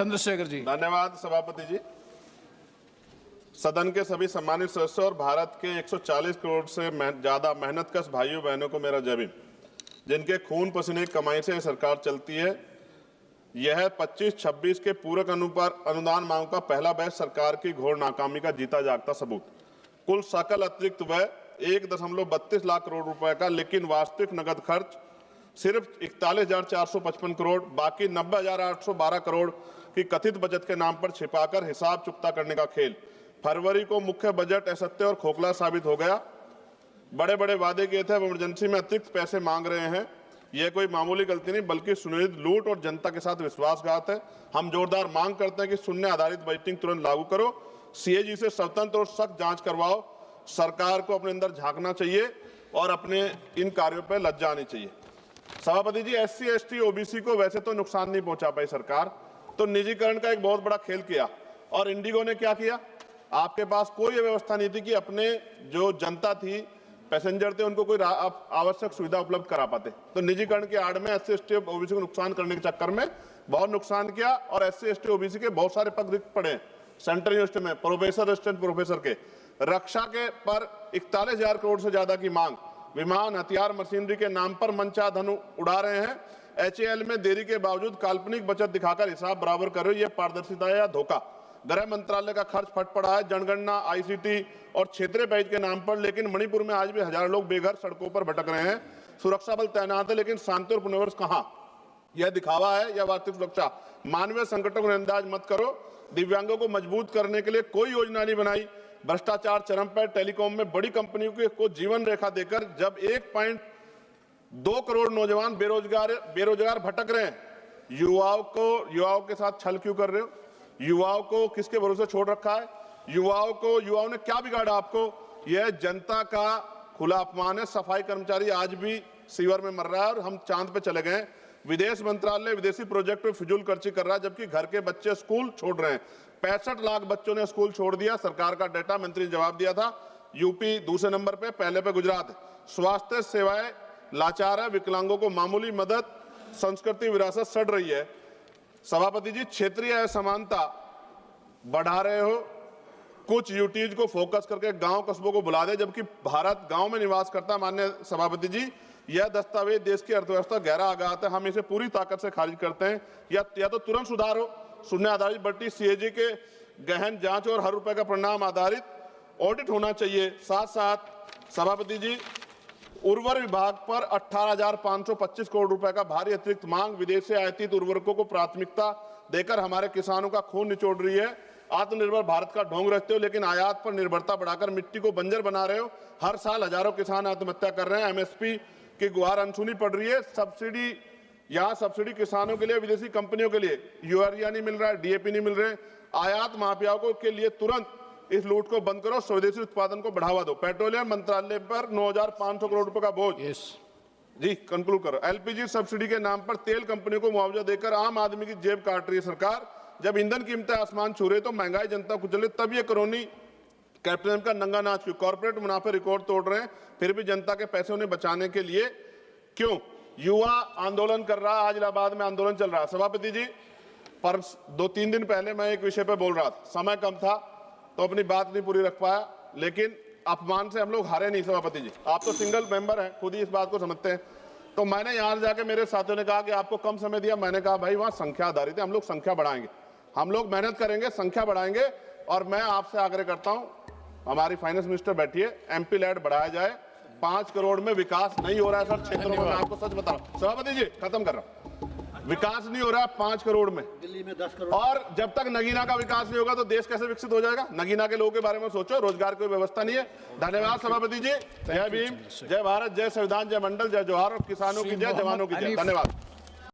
चंद्रशेखर जी। धन्यवाद सभापति जी। सदन के सभी सम्मानित सदस्यों और भारत के 140 करोड़ से ज्यादा मेहनतकश भाइयों बहनों को मेरा जय भीम। जिनके खून पसीने की कमाई से सरकार चलती है, यह 25-26 के पूरक अनुदान मांग का पहला बैच सरकार की घोर नाकामी का जीता जागता सबूत। कुल सकल अतिरिक्त व्यय 1.32 लाख करोड़ रुपए का, लेकिन वास्तविक नगद खर्च सिर्फ 41,455 करोड़, बाकी 90,812 करोड़ की कथित बचत के नाम पर छिपाकर हिसाब चुकता करने का खेल। फरवरी को मुख्य बजट असत्य और खोखला साबित हो गया। बड़े बड़े वादे किए थे, अब इमरजेंसी में अतिरिक्त पैसे मांग रहे हैं। यह कोई मामूली गलती नहीं बल्कि सुनियोजित लूट और जनता के साथ विश्वासघात है। हम जोरदार मांग करते हैं कि शून्य आधारित बजटिंग तुरंत लागू करो, सीएजी से स्वतंत्र और सख्त जांच करवाओ। सरकार को अपने अंदर झांकना चाहिए और अपने इन कार्यों पर लज्जा आनी चाहिए। सभापति जी, एससी, एसटी, ओबीसी को वैसे तो नुकसान नहीं पहुंचा पाई सरकार, तो निजीकरण का एक बहुत बड़ा खेल किया। और इंडिगो ने क्या किया? आपके पास कोई व्यवस्था नहीं थी कि अपने जो जनता थी, पैसेंजर थे, उनको कोई आवश्यक सुविधा उपलब्ध करा पाते। तो निजीकरण के आड़ में एससी, एसटी, ओबीसी को नुकसान करने के चक्कर में बहुत नुकसान किया और एससी, एसटी, ओबीसी के बहुत सारे पद रिक्त पड़े सेंट्रल यूनिवर्सिटी में, प्रोफेसर, असिस्टेंट प्रोफेसर के। रक्षा के पर 41,000 करोड़ से ज्यादा की मांग। विमान, हथियार, मशीनरी के नाम पर मनचाहा धन उड़ा रहे हैं। एचएएल में देरी के बावजूद काल्पनिक बचत दिखाकर हिसाब बराबर कर रहे हो, यह पारदर्शिता है या धोखा? गृह मंत्रालय का खर्च फट पड़ा है जनगणना, आईसीटी और क्षेत्रीय पैकेज के नाम पर, लेकिन मणिपुर में आज भी हजारों लोग बेघर सड़कों पर भटक रहे हैं। सुरक्षा बल तैनात है, लेकिन शांति और पुनर्वास कहां? यह दिखावा है या वास्तविक सुरक्षा? मानवीय संकटों को नजरअंदाज मत करो। दिव्यांगों को मजबूत करने के लिए कोई योजना नहीं बनाई। भ्रष्टाचार चरम पर। टेलीकॉम में बड़ी कंपनियों को जीवन रेखा देकर जब 1.2 करोड़ नौजवान बेरोजगार भटक रहे हैं, युवाओं के साथ छल क्यों कर रहे हो? युवाओं को किसके भरोसे छोड़ रखा है? युवाओं ने क्या बिगाड़ा आपको? यह जनता का खुला अपमान है। सफाई कर्मचारी आज भी सीवर में मर रहा है और हम चांद पे चले गए। विदेश मंत्रालय विदेशी प्रोजेक्ट में फिजूल खर्ची कर रहा है, जबकि घर के बच्चे स्कूल छोड़ रहे हैं। 65 लाख बच्चों ने स्कूल छोड़ दिया। सरकार का डेटा मंत्री ने जवाब दिया था। यूपी दूसरे नंबर पे, पहले पे गुजरात है। स्वास्थ्य सेवाएं लाचार है। विकलांगों को मामूली मदद, संस्कृति विरासत सड़ रही है। सभापति जी, क्षेत्रीय असमानता बढ़ा रहे हो। कुछ यूटीज को फोकस करके गांव कस्बों को बुला दे, जबकि भारत गांव में निवास करता है। माननीय सभापति जी, यह दस्तावेज देश की अर्थव्यवस्था गहरा आघात है। हम इसे पूरी ताकत से खारिज करते हैं। या तो तुरंत सुधार हो, शून्य आधारित बजट, सीएजी के गहन जांच और हर रुपए का परिणाम आधारित ऑडिट होना चाहिए। साथ साथ सभापति जी, उर्वर विभाग पर 18,525 करोड़ रुपए का भारी अतिरिक्त मांग। विदेश से आयातित उर्वरकों को प्राथमिकता देकर हमारे किसानों का खून निचोड़ रही है। आत्मनिर्भर भारत का ढोंग रखते हो, लेकिन आयात पर निर्भरता बढ़ाकर मिट्टी को बंजर बना रहे हो। हर साल हजारों किसान आत्महत्या कर रहे हैं। एमएसपी की गुहार अनसुनी पड़ रही है। सब्सिडी किसानों के लिए, विदेशी कंपनियों के लिए यूरिया नहीं मिल रहा है, डीएपी नहीं मिल रहे। आयात माफियाओं के लिए तुरंत इस लूट को बंद करो, स्वदेशी उत्पादन को बढ़ावा दो। पेट्रोलियम मंत्रालय पर 9,500 करोड़ रुपए का बोझ। जी, कंक्लूड करो। एलपीजी सब्सिडी के नाम पर तेल कंपनियों को मुआवजा देकर आम आदमी की जेब काट रही है सरकार। जब ईंधन कीमतें आसमान छू रहे तो महंगाई जनता को कुचले, तब ये करोनी कैप्टन का नंगा नाच क्यों? कॉर्पोरेट मुनाफे रिकॉर्ड तोड़ रहे हैं, फिर भी जनता के पैसे उन्हें बचाने के लिए क्यों? युवा आंदोलन कर रहा है, आज इलाहाबाद में आंदोलन चल रहा है। सभापति जी, पर 2-3 दिन पहले मैं एक विषय पर बोल रहा था, समय कम था तो अपनी बात नहीं पूरी रख पाया, लेकिन अपमान से हम लोग हारे नहीं। सभापति जी, आप तो सिंगल मेंबर हैं, खुद ही इस बात को समझते हैं। तो मैंने यहां जाके मेरे साथियों ने कहा कि आपको कम समय दिया। मैंने कहा भाई वहां संख्या आधारित है, हम लोग संख्या बढ़ाएंगे, हम लोग मेहनत करेंगे, संख्या बढ़ाएंगे। और मैं आपसे आग्रह करता हूं, हमारी फाइनेंस मिनिस्टर बैठी है, एमपी लैड बढ़ाया जाए। 5 करोड़ में विकास नहीं हो रहा है सर क्षेत्रों में, मैं आपको सच बता रहा हूं। सभापति जी, खत्म कर रहा हूं। विकास नहीं हो रहा है 5 करोड़ में, दिल्ली में 10 करोड़। और जब तक नगीना का विकास नहीं होगा तो देश कैसे विकसित हो जाएगा? नगीना के लोगों के बारे में सोचो, रोजगार की व्यवस्था नहीं है। धन्यवाद सभापति जी। जय भीम, जय भारत, जय संविधान, जय मंडल, जय जोहार और किसानों की जय, जवानों की जय। धन्यवाद।